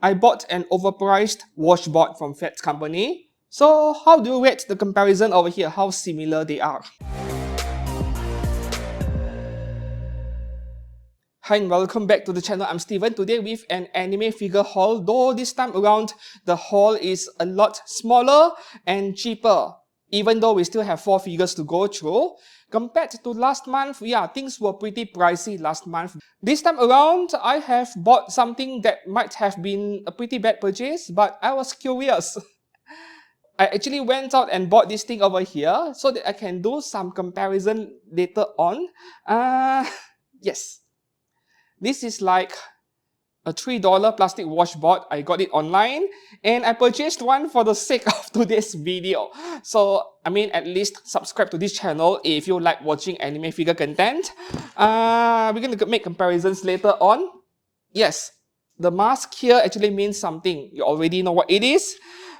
I bought an overpriced washboard from Phat Company. So how do you rate the comparison over here? How similar they are? Hi and welcome back to the channel. I'm Steven. Today with an anime figure haul, though this time around the haul is a lot smaller and cheaper. Even though we still have 4 figures to go through. Compared to last month, yeah, things were pretty pricey last month. This time around, I have bought something that might have been a pretty bad purchase, but I was curious. I actually went out and bought this thing over here so that I can do some comparison later on. Yes. This is like a $3 plastic washboard. I got it online and I purchased one for the sake of today's video. So, I mean, at least subscribe to this channel if you like watching anime figure content. We're going to make comparisons later on. Yes, the mask here actually means something. You already know what it is.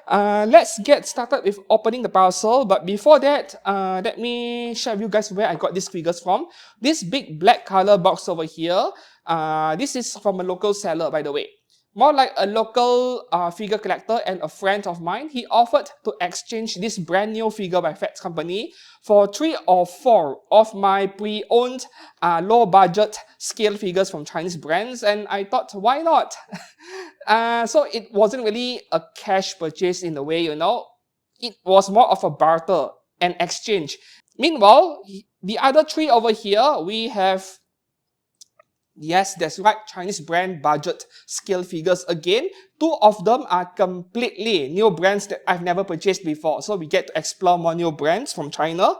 Let's get started with opening the parcel. But before that, let me share with you guys where I got these figures from. This big black color box over here. This is from a local seller, by the way. More like a local figure collector and a friend of mine. He offered to exchange this brand new figure by Phat Company for 3 or 4 of my pre-owned low-budget scale figures from Chinese brands. And I thought, why not? So it wasn't really a cash purchase in a way, you know. It was more of a barter, an exchange. Meanwhile, the other 3 over here, we have... Yes, that's right, Chinese brand budget scale figures again. 2 of them are completely new brands that I've never purchased before. So we get to explore more new brands from China.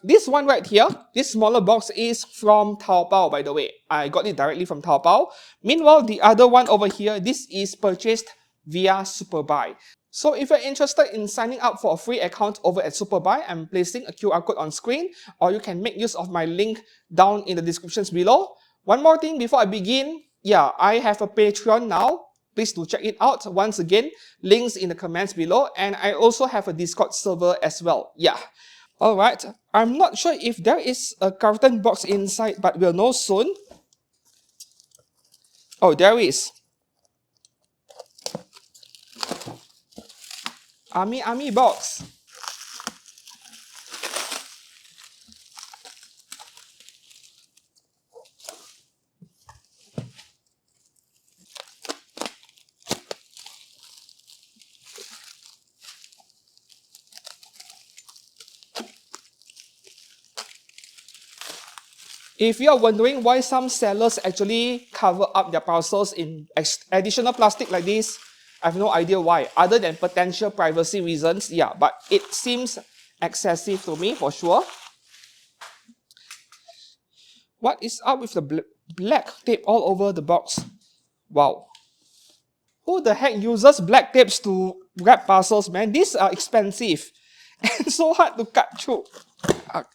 This one right here, this smaller box is from Taobao, by the way. I got it directly from Taobao. Meanwhile, the other one over here, this is purchased via Superbuy. So if you're interested in signing up for a free account over at Superbuy, I'm placing a QR code on screen, or you can make use of my link down in the descriptions below. One more thing before I begin, yeah, I have a Patreon now. Please do check it out. Once again, links in the comments below. And I also have a Discord server as well. Yeah. Alright, I'm not sure if there is a carton box inside, but we'll know soon. Oh, there is. Army box. If you are wondering why some sellers actually cover up their parcels in additional plastic like this, I have no idea why, other than potential privacy reasons. Yeah, but it seems excessive to me for sure. What is up with the black tape all over the box? Wow. Who the heck uses black tapes to wrap parcels, man? These are expensive and so hard to cut through. Okay.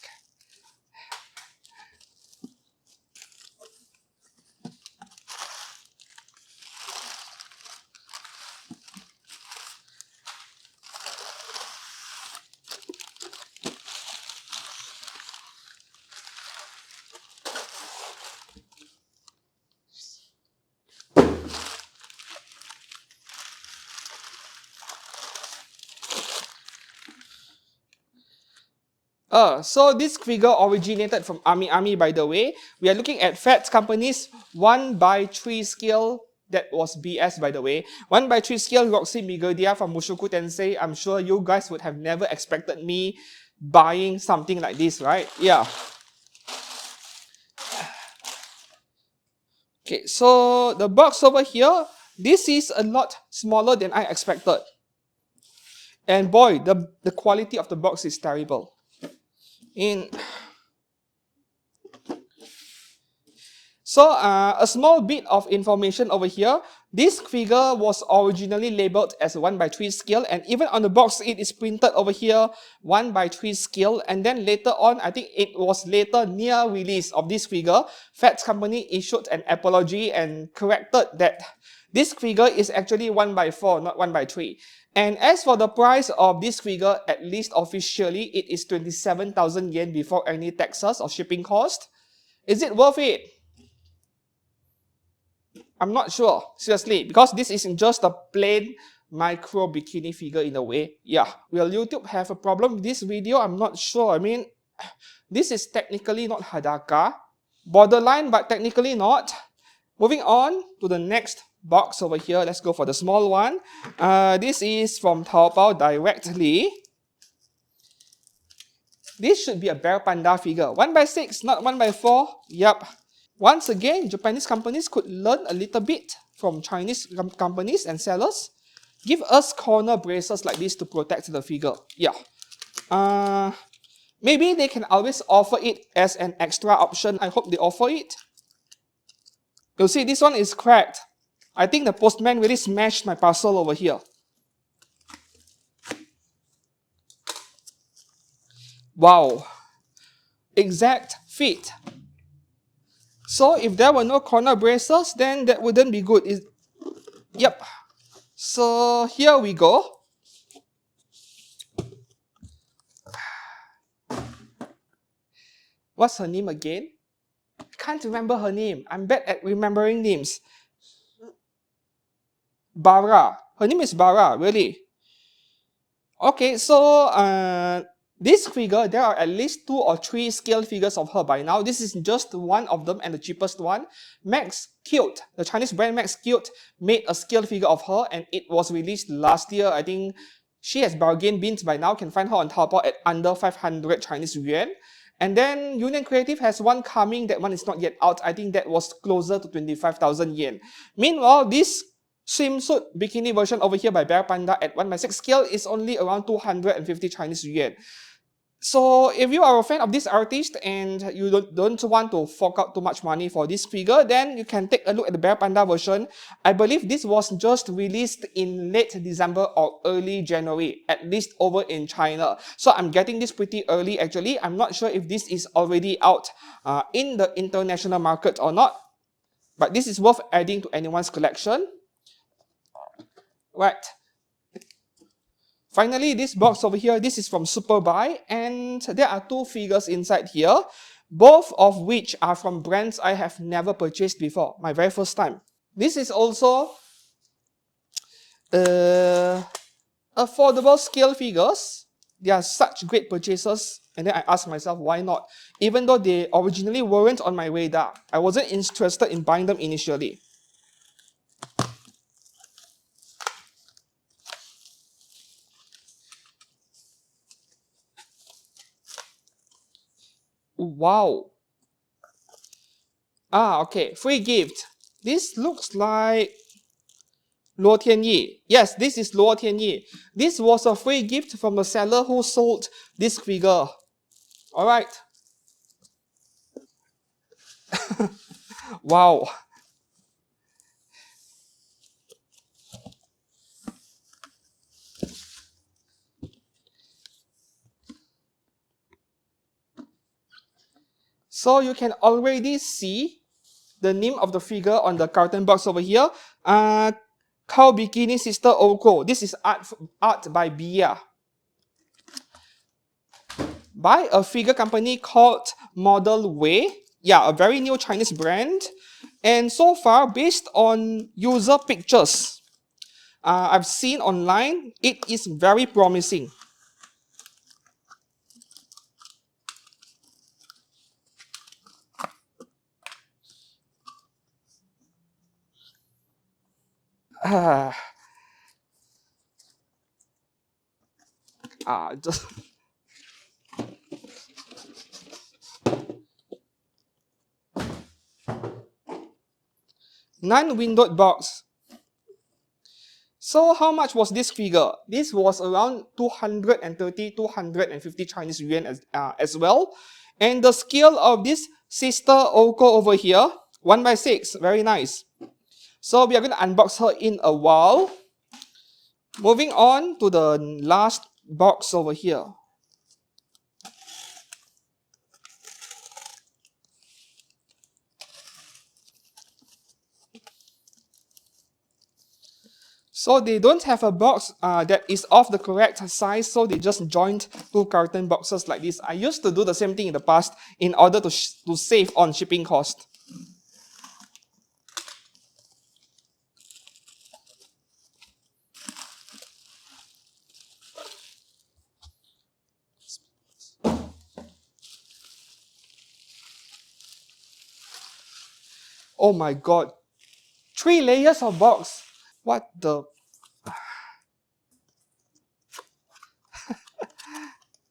So this figure originated from Army, by the way. We are looking at Phat Company's 1:3 scale. That was BS, by the way. 1:3 scale Roxy Migurdia from Mushoku Tensei. I'm sure you guys would have never expected me buying something like this, right? Yeah. Okay, so the box over here, this is a lot smaller than I expected. And boy, the quality of the box is terrible. So a small bit of information over here. This figure was originally labeled as a 1:3 scale, and even on the box it is printed over here 1:3 scale. And then later on, I think it was later near release of this figure, Phat Company issued an apology and corrected that this figure is actually 1:4, not 1:3. And as for the price of this figure, at least officially, it is 27,000 yen before any taxes or shipping cost. Is it worth it? I'm not sure, seriously, because this isn't just a plain micro bikini figure in a way. Yeah, will YouTube have a problem with this video? I'm not sure. I mean, this is technically not Hadaka. Borderline, but technically not. Moving on to the next box over here. Let's go for the small one. This is from Taobao directly. This should be a Bear Panda figure. 1x6, not 1x4. Yup. Once again, Japanese companies could learn a little bit from Chinese companies and sellers. Give us corner braces like this to protect the figure. Yeah. Maybe they can always offer it as an extra option. I hope they offer it. You'll see this one is cracked. I think the postman really smashed my parcel over here. Wow. Exact fit. So if there were no corner braces, then that wouldn't be good. Yep. So here we go. What's her name again? I can't remember her name. I'm bad at remembering names. Bara. Her name is Bara, really. Okay, so this figure, there are at least 2 or 3 scale figures of her by now. This is just one of them and the cheapest one. Max Cute, the Chinese brand Max Cute, made a scale figure of her and it was released last year. I think she has bargain bins by now. Can find her on Taobao at under 500 Chinese yuan. And then Union Creative has one coming. That one is not yet out. I think that was closer to 25,000 yen. Meanwhile, this swimsuit bikini version over here by Bear Panda at 1x6 scale is only around 250 Chinese yuan. So if you are a fan of this artist and you don't want to fork out too much money for this figure, then you can take a look at the Bear Panda version. I believe this was just released in late December or early January, at least over in China. So I'm getting this pretty early actually. I'm not sure if this is already out in the international market or not. But this is worth adding to anyone's collection. Right. Finally, this box over here, this is from Superbuy, and there are 2 figures inside here, both of which are from brands I have never purchased before, my very first time. This is also affordable scale figures. They are such great purchases, and then I asked myself, why not? Even though they originally weren't on my radar, I wasn't interested in buying them initially. Wow. Okay. Free gift. This looks like Luo Tianyi. Yes, this is Luo Tianyi. This was a free gift from the seller who sold this figure. Alright. Wow. So you can already see the name of the figure on the carton box over here. Cow Bikini Sister Ouko. This is art by Bia. By a figure company called Model Way. Yeah, a very new Chinese brand. And so far, based on user pictures I've seen online, it is very promising. Just non-windowed box. So how much was this figure? This was around 230, 250 Chinese yuan as well. And the scale of this Sister Ouko over here, 1x6, very nice. So we are going to unbox her in a while. Moving on to the last box over here. So they don't have a box that is of the correct size, so they just joined 2 carton boxes like this. I used to do the same thing in the past in order to save on shipping cost. Oh my god. 3 layers of box. What the?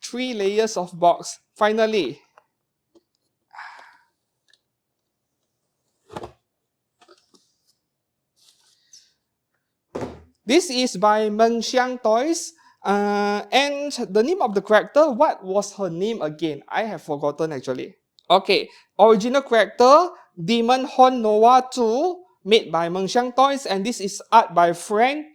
3 layers of box. Finally. This is by Mengxiang Toys. And the name of the character, what was her name again? I have forgotten actually. Okay, original character, Demon Horn Noah 2, made by Mengxiang Toys, and this is art by Frank,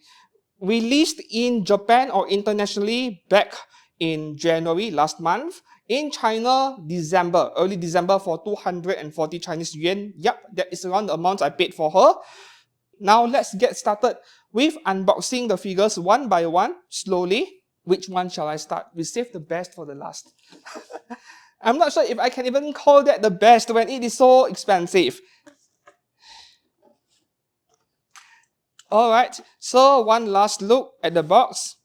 released in Japan or internationally back in January last month. In China, early December for 240 Chinese yuan. Yep, that is around the amount I paid for her. Now let's get started with unboxing the figures one by one, slowly. Which one shall I start? We save the best for the last. I'm not sure if I can even call that the best when it is so expensive. Alright, so one last look at the box.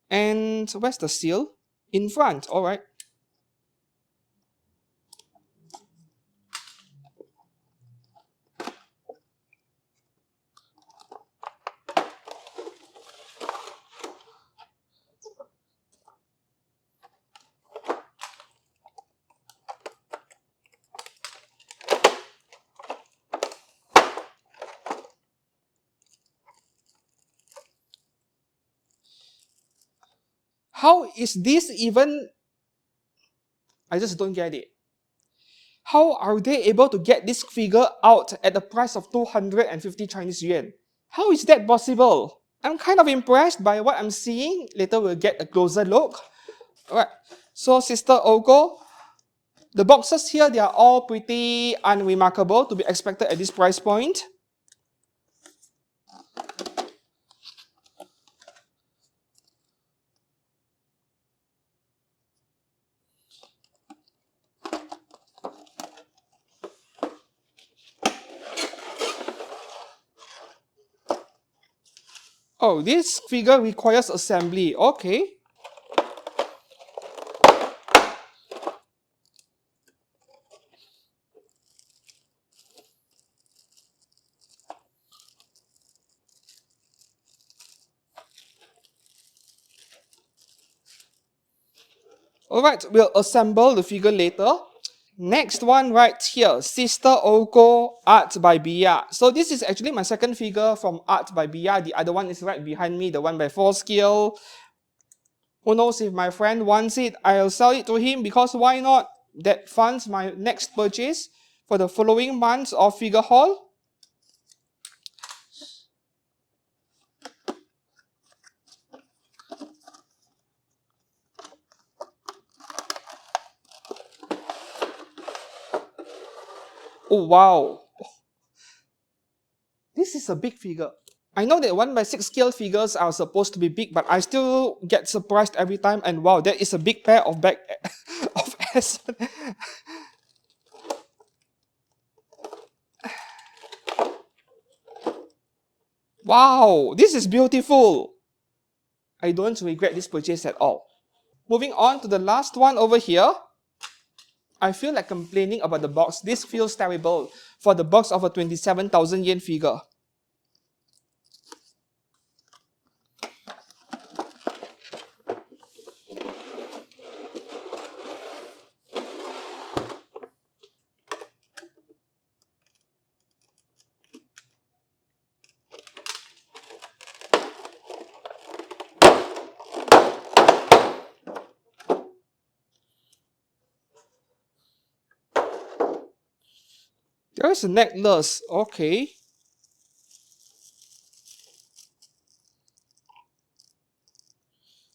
And where's the seal? In front, alright. How is this even? I just don't get it. How are they able to get this figure out at the price of 250 Chinese yuan? How is that possible? I'm kind of impressed by what I'm seeing. Later we'll get a closer look. Alright, so Sister Ouko, the boxes here, they are all pretty unremarkable to be expected at this price point. Oh, this figure requires assembly. Okay. Alright, we'll assemble the figure later. Next one right here, Sister Ouko, Art by Bia. So this is actually my second figure from Art by Bia. The other one is right behind me, the 1x4 scale. Who knows, if my friend wants it, I'll sell it to him because why not? That funds my next purchase for the following months of figure haul. Oh wow, this is a big figure. I know that 1x6 scale figures are supposed to be big, but I still get surprised every time, and wow, that is a big pair of back of ass. Wow, this is beautiful. I don't regret this purchase at all. Moving on to the last one over here. I feel like complaining about the box. This feels terrible for the box of a 27,000 yen figure. There is a necklace. Okay.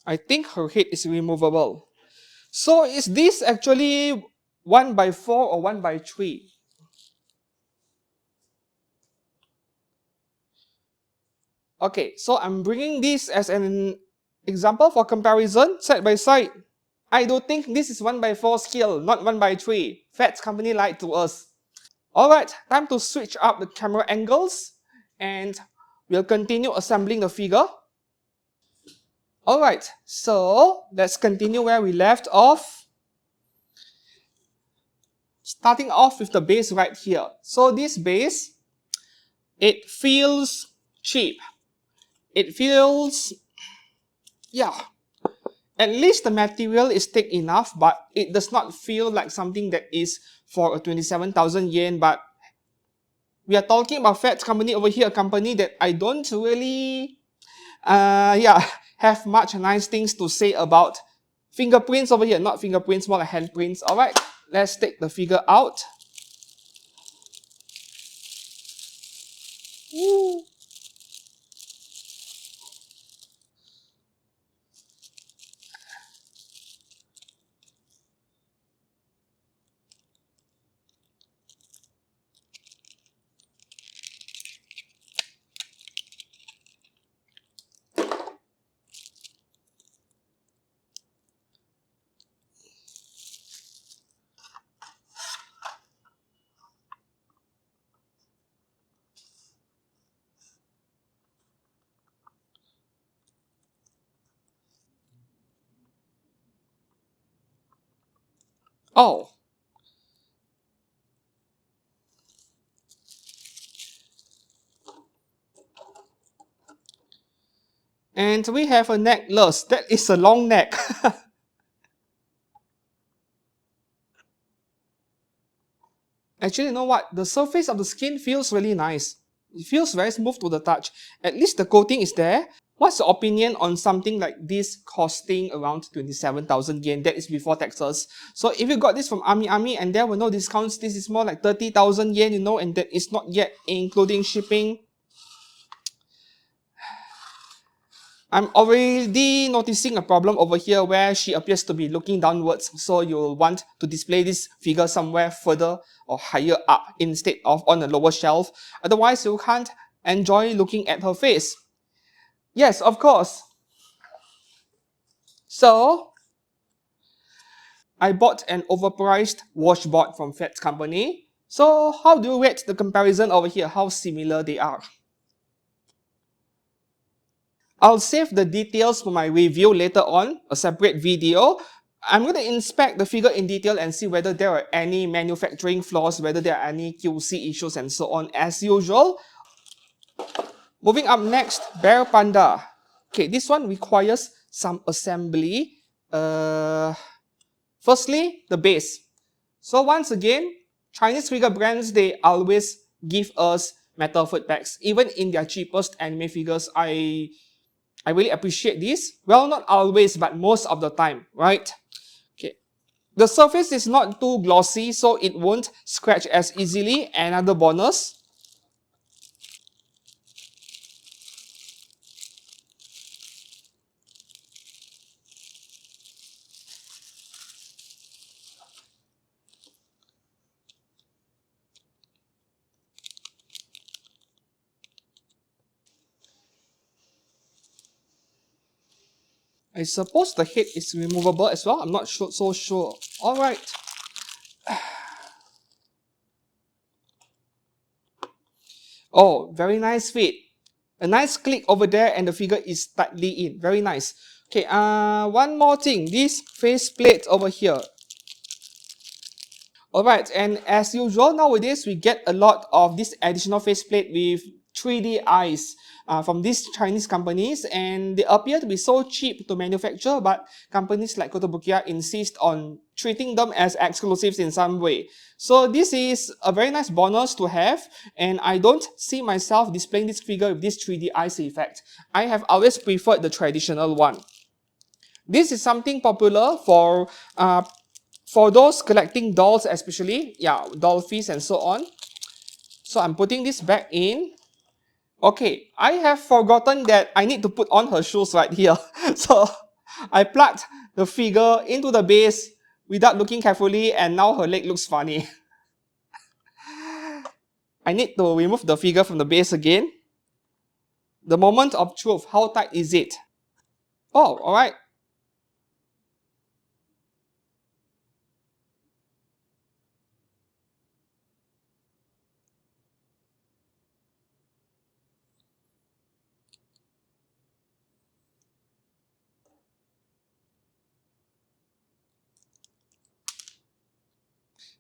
I think her head is removable. So is this actually 1x4 or 1x3? Okay, so I'm bringing this as an example for comparison, side by side. I do think this is 1x4 scale, not 1x3. Phat Company lied to us. Alright, time to switch up the camera angles and we'll continue assembling the figure. Alright, so let's continue where we left off. Starting off with the base right here. So this base, it feels cheap. It feels, yeah, at least the material is thick enough, but it does not feel like something that is for a 27,000 yen. But we are talking about Phat Company over here, a company that I don't really, yeah, have much nice things to say about. Fingerprints over here, not fingerprints, more like handprints. All right, let's take the figure out. Woo. Oh, and we have a necklace. That is a long neck. Actually, you know what? The surface of the skin feels really nice. It feels very smooth to the touch. At least the coating is there. What's your opinion on something like this costing around 27,000 yen? That is before taxes. So if you got this from Ami and there were no discounts, this is more like 30,000 yen, you know, and that is not yet including shipping. I'm already noticing a problem over here where she appears to be looking downwards, so you'll want to display this figure somewhere further or higher up instead of on a lower shelf. Otherwise, you can't enjoy looking at her face. Yes, of course. So, I bought an overpriced washboard from Phat Company. So, how do you rate the comparison over here? How similar they are? I'll save the details for my review later on, a separate video. I'm going to inspect the figure in detail and see whether there are any manufacturing flaws, whether there are any QC issues and so on as usual. Moving up next, Bear Panda. Okay, this one requires some assembly. Firstly, the base. So once again, Chinese figure brands, they always give us metal foot pegs. Even in their cheapest anime figures, I really appreciate this. Well, not always, but most of the time, right? Okay. The surface is not too glossy, so it won't scratch as easily. Another bonus. I suppose the head is removable as well. I'm not so sure. All right. Oh, very nice fit. A nice click over there and the figure is tightly in. Very nice. Okay, one more thing. This face plate over here. Alright, and as usual, nowadays we get a lot of this additional faceplate with 3D eyes from these Chinese companies, and they appear to be so cheap to manufacture, but companies like Kotobukiya insist on treating them as exclusives in some way. So this is a very nice bonus to have, and I don't see myself displaying this figure with this 3D eyes effect. I have always preferred the traditional one. This is something popular for those collecting dolls especially, yeah, doll fees and so on. So I'm putting this back in. Okay, I have forgotten that I need to put on her shoes right here. So I plugged the figure into the base without looking carefully, and now her leg looks funny. I need to remove the figure from the base again. The moment of truth, how tight is it? Oh, alright.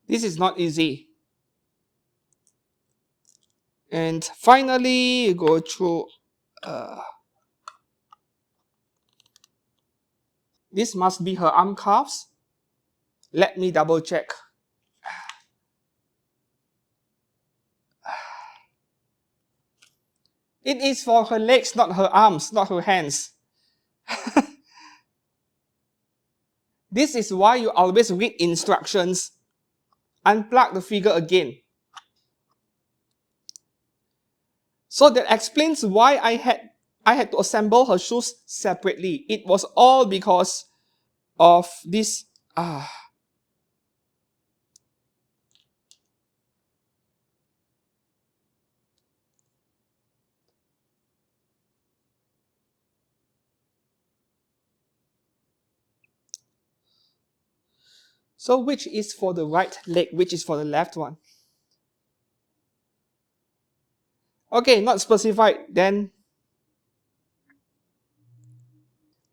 This is not easy. And finally, go through. This must be her arm cuffs. Let me double check. It is for her legs, not her arms, not her hands. This is why you always read instructions. Unplug the figure again. So that explains why I had to assemble her shoes separately. It was all because of this. So which is for the right leg, which is for the left one? Okay, not specified, then.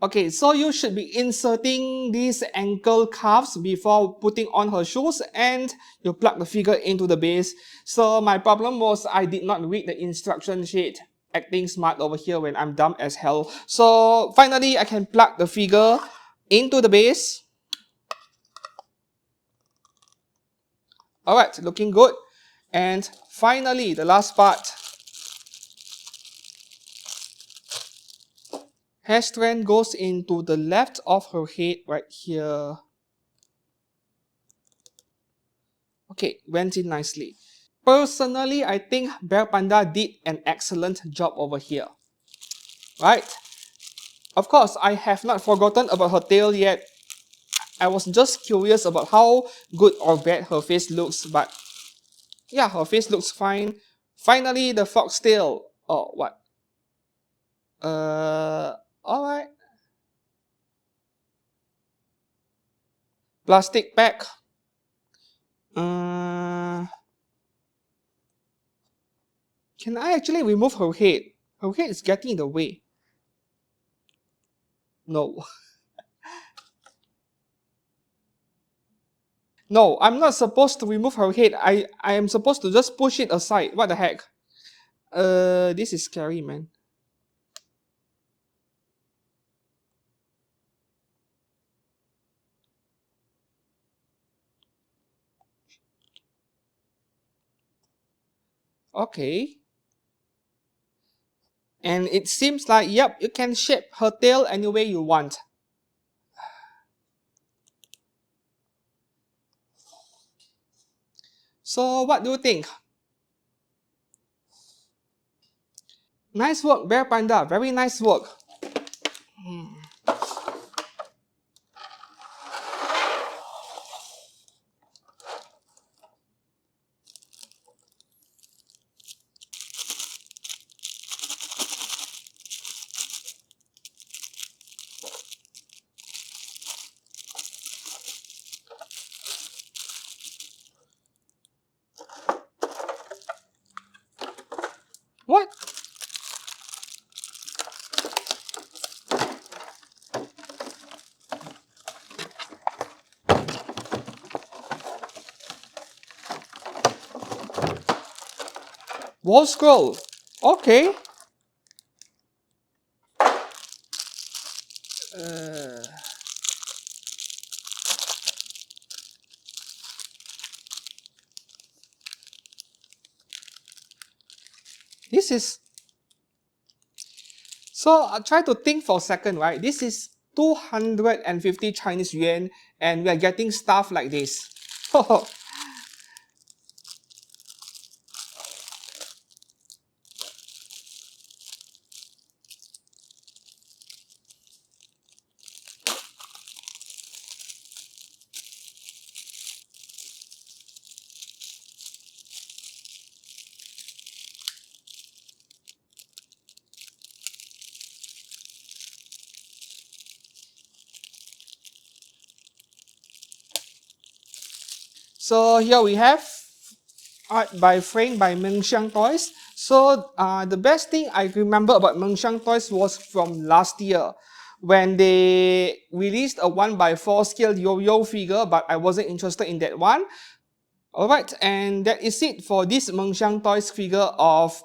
Okay, so you should be inserting these ankle cuffs before putting on her shoes, and you plug the figure into the base. So my problem was I did not read the instruction sheet. Acting smart over here when I'm dumb as hell. So finally, I can plug the figure into the base. Alright, looking good. And finally, the last part. Hair strand goes into the left of her head right here. Okay, went in nicely. Personally, I think Bear Panda did an excellent job over here. Right? Of course, I have not forgotten about her tail yet. I was just curious about how good or bad her face looks, but yeah, her face looks fine. Finally, the fox tail. Oh, what? Alright. Plastic pack. Can I actually remove her head? Her head is getting in the way. No. No, I'm not supposed to remove her head. I am supposed to just push it aside. What the heck? This is scary, man. Okay. And it seems like, yep, you can shape her tail any way you want. So what do you think? Nice work, Bear Panda. Very nice work. What? Wall scroll. Okay. This is... So I try to think for a second, right? This is 250 Chinese yuan and we are getting stuff like this. So here we have art by frame by Mengxiang Toys. So the best thing I remember about Mengxiang Toys was from last year when they released a 1x4 scale yo-yo figure, but I wasn't interested in that one. Alright, and that is it for this Mengxiang Toys figure of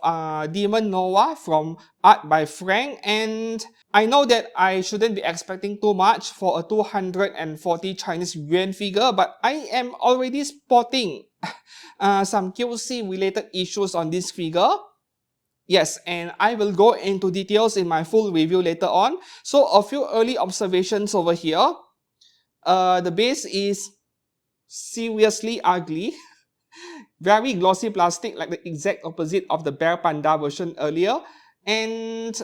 Demon Noah from Art by Frank. And I know that I shouldn't be expecting too much for a 240 Chinese yuan figure, but I am already spotting some QC related issues on this figure. Yes, and I will go into details in my full review later on. So a few early observations over here. The base is seriously ugly. Very glossy plastic, like the exact opposite of the Bear Panda version earlier. And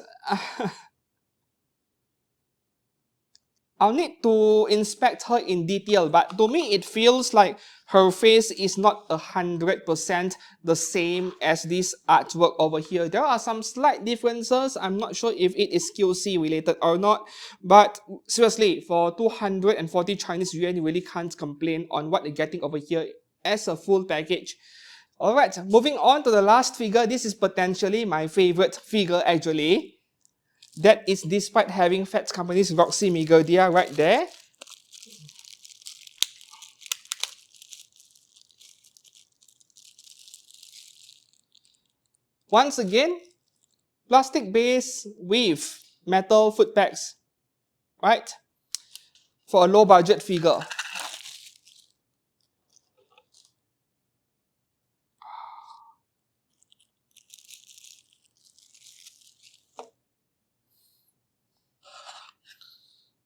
I'll need to inspect her in detail, but to me it feels like her face is not 100% the same as this artwork over here. There are some slight differences. I'm not sure if it is QC related or not, but seriously, for 240 Chinese yuan, you really can't complain on what you're getting over here as a full package. Alright, moving on to the last figure. This is potentially my favorite figure actually. That is despite having Phat Company's Roxy Migurdia right there. Once again, plastic base with metal foot pegs, right? For a low budget figure.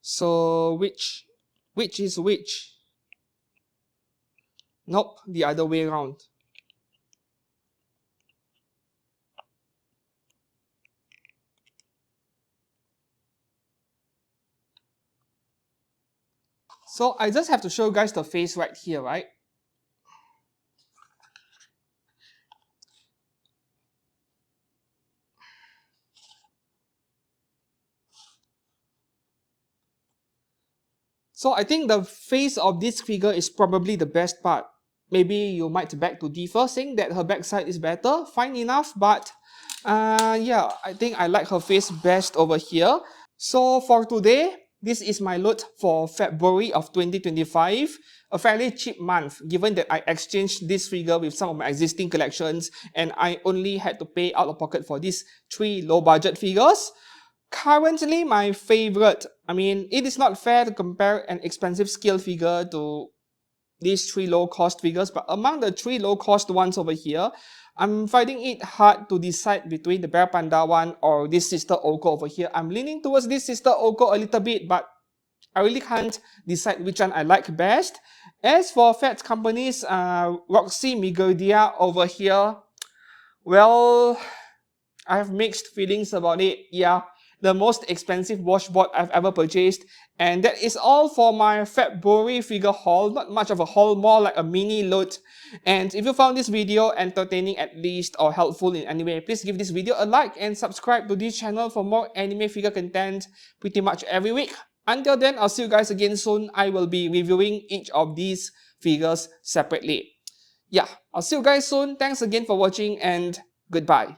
So which is which? Nope, the other way around. So I just have to show you guys the face right here, right? So I think the face of this figure is probably the best part. Maybe you might beg to differ, saying that her backside is better, fine enough, but yeah, I think I like her face best over here. So for today, this is my loot for February of 2025, a fairly cheap month given that I exchanged this figure with some of my existing collections and I only had to pay out of pocket for these 3 low budget figures. Currently, my favorite, I mean, it is not fair to compare an expensive scale figure to these 3 low cost figures, but among the 3 low cost ones over here, I'm finding it hard to decide between the Bear Panda one or this Sister Ouko over here. I'm leaning towards this Sister Ouko a little bit, but I really can't decide which one I like best. As for Phat Company's Roxy Migurdia over here, well, I have mixed feelings about it. Yeah, the most expensive washboard I've ever purchased. And that is all for my February figure haul. Not much of a haul, more like a mini loot. And if you found this video entertaining at least or helpful in any way, please give this video a like and subscribe to this channel for more anime figure content pretty much every week. Until then, I'll see you guys again soon. I will be reviewing each of these figures separately. Yeah, I'll see you guys soon. Thanks again for watching and goodbye.